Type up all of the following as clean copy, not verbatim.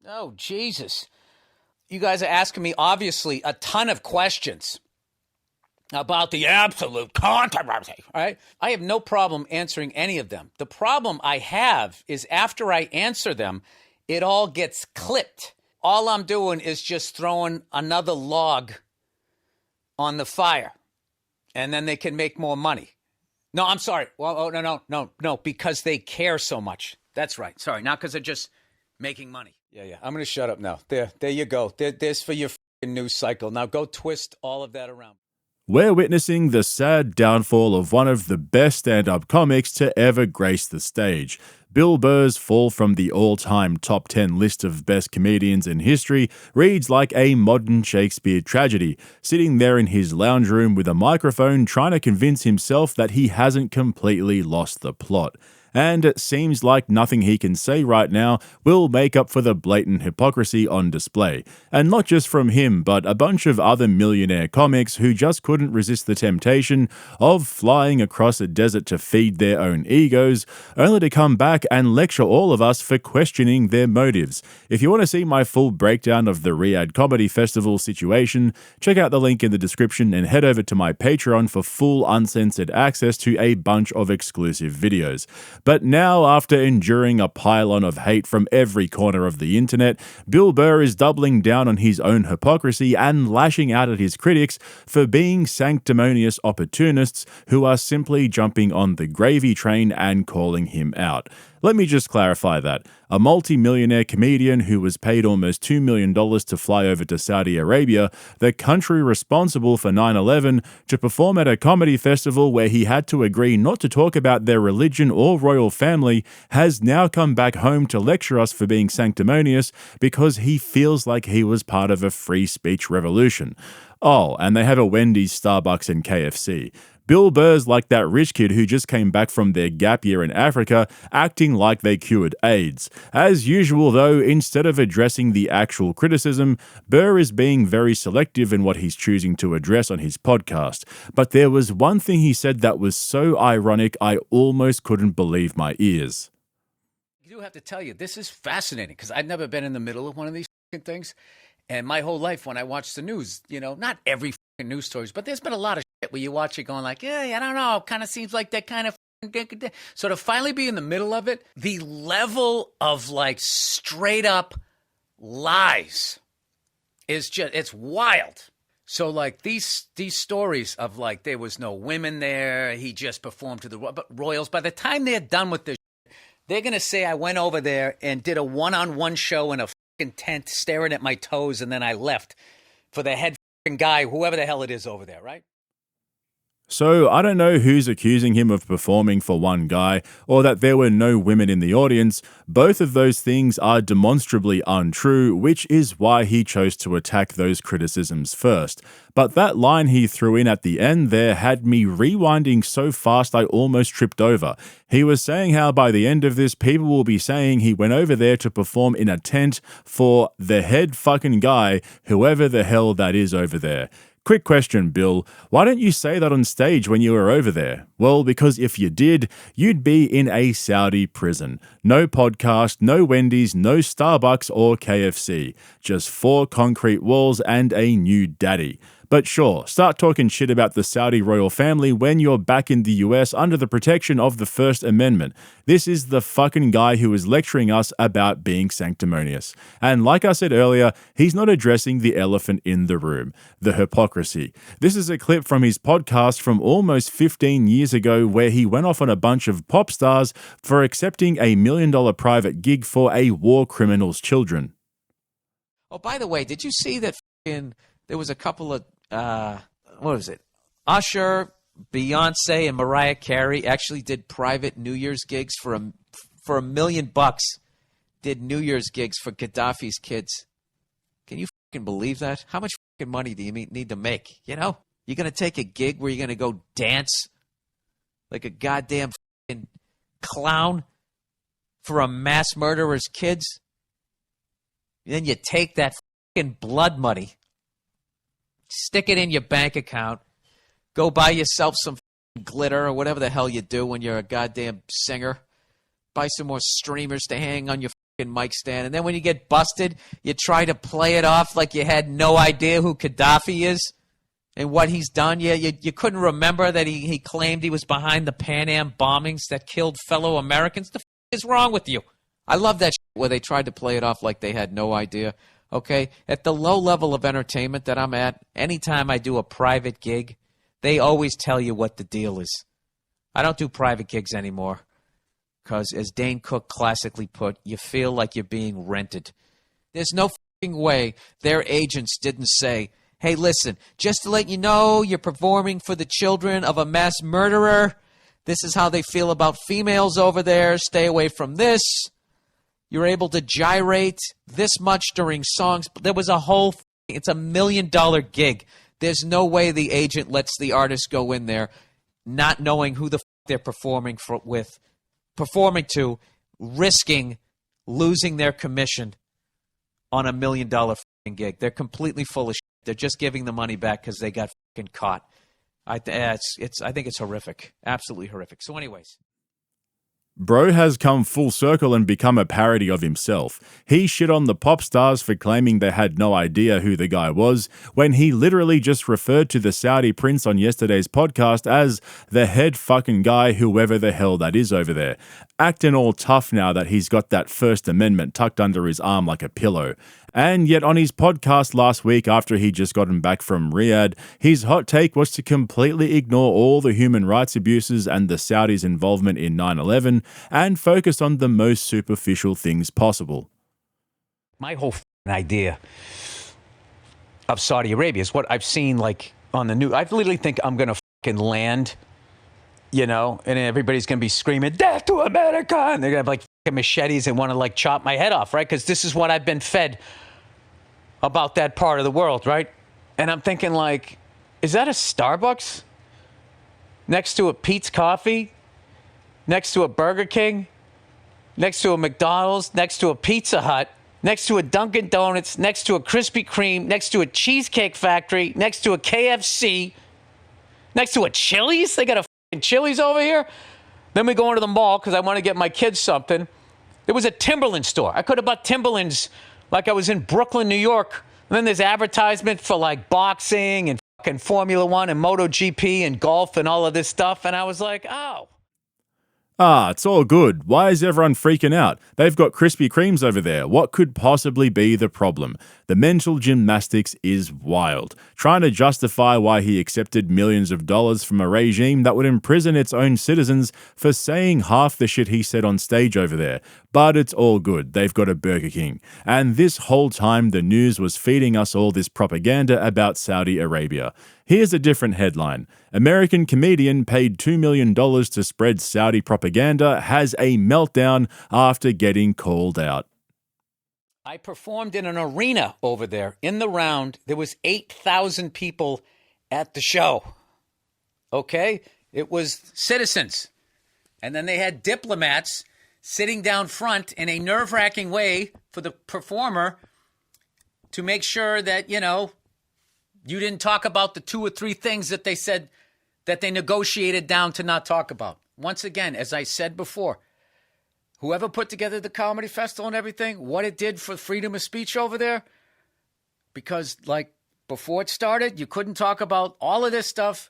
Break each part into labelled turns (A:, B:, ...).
A: Oh, Jesus. You guys are asking me, obviously, a ton of questions about the absolute controversy, all right? I have no problem answering any of them. The problem I have is after I answer them, it all gets clipped. All I'm doing is just throwing another log on the fire, and then they can make more money. No, I'm sorry. Well, no, because they care so much. That's right. Sorry, not because they're just making money. Yeah. I'm going to shut up now. There you go. There's for your news cycle. Now go twist all of that around.
B: We're witnessing the sad downfall of one of the best stand-up comics to ever grace the stage. Bill Burr's fall from the all-time top 10 list of best comedians in history reads like a modern Shakespeare tragedy, sitting there in his lounge room with a microphone trying to convince himself that he hasn't completely lost the plot. And it seems like nothing he can say right now will make up for the blatant hypocrisy on display. And not just from him, but a bunch of other millionaire comics who just couldn't resist the temptation of flying across a desert to feed their own egos, only to come back and lecture all of us for questioning their motives. If you want to see my full breakdown of the Riyadh Comedy Festival situation, check out the link in the description and head over to my Patreon for full uncensored access to a bunch of exclusive videos. But now, after enduring a pile-on of hate from every corner of the internet, Bill Burr is doubling down on his own hypocrisy and lashing out at his critics for being sanctimonious opportunists who are simply jumping on the gravy train and calling him out. Let me just clarify that. A multi-millionaire comedian who was paid almost $2 million to fly over to Saudi Arabia, the country responsible for 9/11, to perform at a comedy festival where he had to agree not to talk about their religion or royal family, has now come back home to lecture us for being sanctimonious because he feels like he was part of a free speech revolution. Oh, and they have a Wendy's, Starbucks, and KFC. Bill Burr's like that rich kid who just came back from their gap year in Africa, acting like they cured AIDS. As usual, though, instead of addressing the actual criticism, Burr is being very selective in what he's choosing to address on his podcast. But there was one thing he said that was so ironic, I almost couldn't believe my ears.
A: I do have to tell you, this is fascinating because I've never been in the middle of one of these things. And my whole life when I watch the news, not every news stories, but there's been a lot of shit where you watch it going like, yeah, I don't know, kind of seems like that kind of. So to finally be in the middle of it, the level of like straight up lies is just, it's wild. So like these stories of like there was no women there, he just performed to the royals. By the time they're done with this, they're going to say I went over there and did a one-on-one show in a tent staring at my toes and then I left for the head guy, whoever the hell it is over there, right?
B: So I don't know who's accusing him of performing for one guy or that there were no women in the audience. Both of those things are demonstrably untrue, which is why he chose to attack those criticisms first. But that line he threw in at the end there had me rewinding so fast I almost tripped over. He was saying how by the end of this, people will be saying he went over there to perform in a tent for the head fucking guy, whoever the hell that is over there. Quick question, Bill. Why don't you say that on stage when you were over there? Well, because if you did, you'd be in a Saudi prison. No podcast, no Wendy's, no Starbucks or KFC. Just 4 concrete walls and a new daddy. But sure, start talking shit about the Saudi royal family when you're back in the US under the protection of the First Amendment. This is the fucking guy who is lecturing us about being sanctimonious. And like I said earlier, he's not addressing the elephant in the room, the hypocrisy. This is a clip from his podcast from almost 15 years ago where he went off on a bunch of pop stars for accepting a $1 million private gig for a war criminal's children.
C: Oh, by the way, did you see that there was a couple of what was it? Usher, Beyonce, and Mariah Carey actually did private New Year's gigs for $1 million. Did New Year's gigs for Gaddafi's kids. Can you fucking believe that? How much fucking money do you need to make? You're gonna take a gig where you're gonna go dance like a goddamn fucking clown for a mass murderer's kids. And then you take that fucking blood money, stick it in your bank account, go buy yourself some glitter or whatever the hell you do when you're a goddamn singer. Buy some more streamers to hang on your fucking mic stand. And then when you get busted, you try to play it off like you had no idea who Gaddafi is and what he's done. You couldn't remember that he claimed he was behind the Pan Am bombings that killed fellow Americans. The is wrong with you? I love that where they tried to play it off like they had no idea. Okay? At the low level of entertainment that I'm at, anytime I do a private gig, they always tell you what the deal is. I don't do private gigs anymore because, as Dane Cook classically put, you feel like you're being rented. There's no fucking way their agents didn't say, hey, listen, just to let you know, you're performing for the children of a mass murderer. This is how they feel about females over there. Stay away from this. You're able to gyrate this much during songs. There was a whole it's $1 million gig. There's no way the agent lets the artist go in there not knowing who the they're performing to, risking losing their commission on $1 million gig. They're completely full of shit. They're just giving the money back because they got fucking caught. I think it's horrific. Absolutely horrific. So anyways.
B: Bro has come full circle and become a parody of himself. He shit on the pop stars for claiming they had no idea who the guy was, when he literally just referred to the Saudi prince on yesterday's podcast as the head fucking guy, whoever the hell that is over there. Acting all tough now that he's got that First Amendment tucked under his arm like a pillow. And yet on his podcast last week after he just gotten back from Riyadh, his hot take was to completely ignore all the human rights abuses and the Saudis' involvement in 9/11 and focus on the most superficial things possible.
A: My whole idea of Saudi Arabia is what I've seen like on the news. I literally think I'm going to fucking land, and everybody's going to be screaming, death to America, and they're going to have like fucking machetes and want to like chop my head off, right? Because this is what I've been fed about that part of the world, right? And I'm thinking like, is that a Starbucks next to a Pete's Coffee? Next to a Burger King, next to a McDonald's, next to a Pizza Hut, next to a Dunkin' Donuts, next to a Krispy Kreme, next to a Cheesecake Factory, next to a KFC, next to a Chili's. They got a fucking Chili's over here. Then we go into the mall because I want to get my kids something. There was a Timberland store. I could have bought Timberlands like I was in Brooklyn, New York. And then there's advertisement for like boxing and fucking Formula One and MotoGP and golf and all of this stuff. And I was like, oh.
B: It's all good. Why is everyone freaking out? They've got Krispy Kremes over there. What could possibly be the problem? The mental gymnastics is wild. Trying to justify why he accepted millions of dollars from a regime that would imprison its own citizens for saying half the shit he said on stage over there. But it's all good. They've got a Burger King. And this whole time, the news was feeding us all this propaganda about Saudi Arabia. Here's a different headline. American comedian paid $2 million to spread Saudi propaganda has a meltdown after getting called out.
A: I performed in an arena over there. In the round, there was 8,000 people at the show. Okay? It was citizens. And then they had diplomats sitting down front in a nerve-wracking way for the performer to make sure that, you didn't talk about the 2 or 3 things that they said that they negotiated down to not talk about. Once again, as I said before, whoever put together the comedy festival and everything, what it did for freedom of speech over there, because like before it started, you couldn't talk about all of this stuff,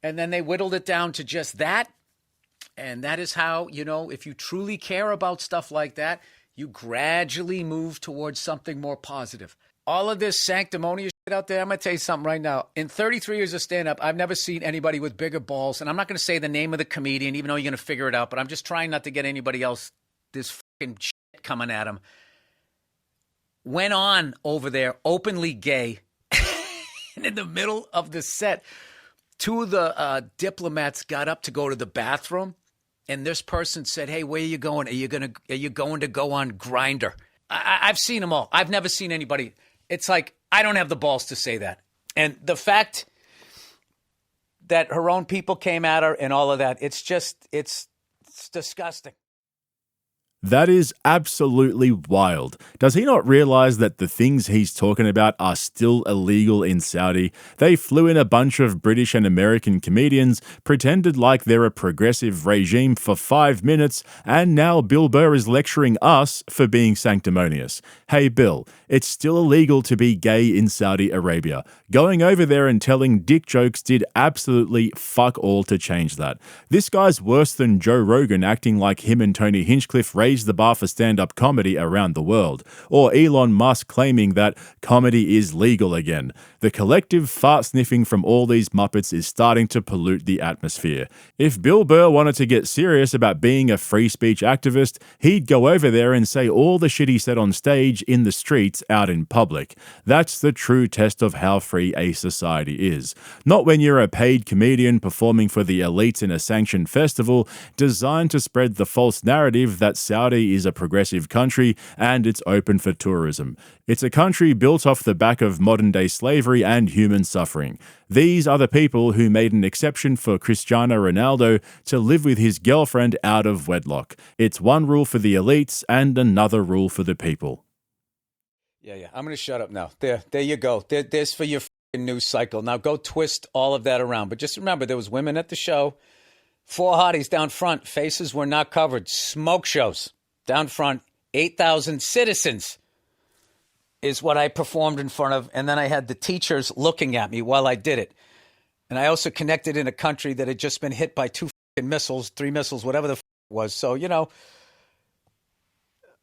A: and then they whittled it down to just that. And that is how, if you truly care about stuff like that, you gradually move towards something more positive. All of this sanctimonious shit out there, I'm going to tell you something right now. In 33 years of stand-up, I've never seen anybody with bigger balls. And I'm not going to say the name of the comedian, even though you're going to figure it out. But I'm just trying not to get anybody else this fucking shit coming at him. Went on over there, openly gay. And in the middle of the set, 2 of the diplomats got up to go to the bathroom. And this person said, hey, where are you going? Are you going to go on Grindr? I've seen them all. I've never seen anybody. It's like, I don't have the balls to say that. And the fact that her own people came at her and all of that, it's disgusting.
B: That is absolutely wild. Does he not realize that the things he's talking about are still illegal in Saudi? They flew in a bunch of British and American comedians, pretended like they're a progressive regime for 5 minutes, and now Bill Burr is lecturing us for being sanctimonious. Hey Bill, it's still illegal to be gay in Saudi Arabia. Going over there and telling dick jokes did absolutely fuck all to change that. This guy's worse than Joe Rogan acting like him and Tony Hinchcliffe raised the bar for stand-up comedy around the world, or Elon Musk claiming that comedy is legal again. The collective fart-sniffing from all these Muppets is starting to pollute the atmosphere. If Bill Burr wanted to get serious about being a free speech activist, he'd go over there and say all the shit he said on stage in the streets out in public. That's the true test of how free a society is. Not when you're a paid comedian performing for the elites in a sanctioned festival designed to spread the false narrative that Saudi is a progressive country and it's open for tourism. It's a country built off the back of modern-day slavery and human suffering. These are the people who made an exception for Cristiano Ronaldo to live with his girlfriend out of wedlock. It's one rule for the elites and another rule for the people.
A: Yeah. I'm going to shut up now. There you go. There's for your news cycle. Now go twist all of that around. But just remember, there was women at the show. 4 hotties down front. Faces were not covered. Smoke shows down front. 8,000 citizens is what I performed in front of. And then I had the teachers looking at me while I did it. And I also connected in a country that had just been hit by 2 missiles, 3 missiles, whatever the it was. So,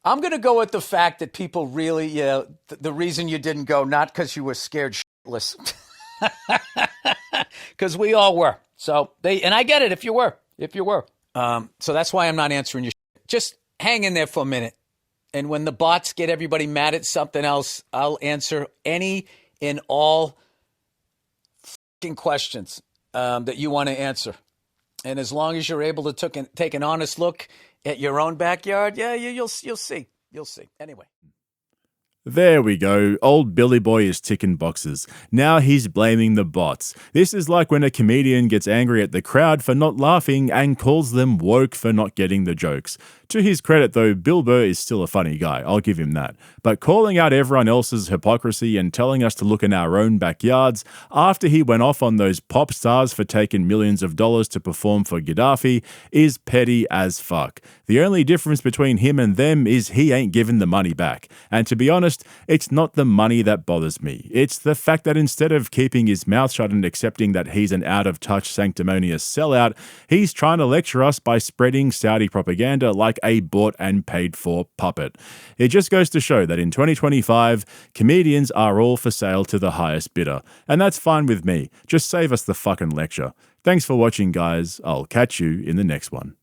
A: I'm going to go with the fact that people really, the reason you didn't go, not because you were scared shitless, because we all were. So and I get it if you were. So that's why I'm not answering your shit. Just hang in there for a minute. And when the bots get everybody mad at something else, I'll answer any and all fucking questions that you want to answer. And as long as you're able to take an honest look at your own backyard, you'll see. You'll see. Anyway.
B: There we go. Old Billy Boy is ticking boxes. Now he's blaming the bots. This is like when a comedian gets angry at the crowd for not laughing and calls them woke for not getting the jokes. To his credit though, Bill Burr is still a funny guy, I'll give him that. But calling out everyone else's hypocrisy and telling us to look in our own backyards after he went off on those pop stars for taking millions of dollars to perform for Gaddafi is petty as fuck. The only difference between him and them is he ain't giving the money back. And to be honest, it's not the money that bothers me. It's the fact that instead of keeping his mouth shut and accepting that he's an out-of-touch sanctimonious sellout, he's trying to lecture us by spreading Saudi propaganda like a bought and paid for puppet. It just goes to show that in 2025, comedians are all for sale to the highest bidder. And that's fine with me. Just save us the fucking lecture. Thanks for watching, guys. I'll catch you in the next one.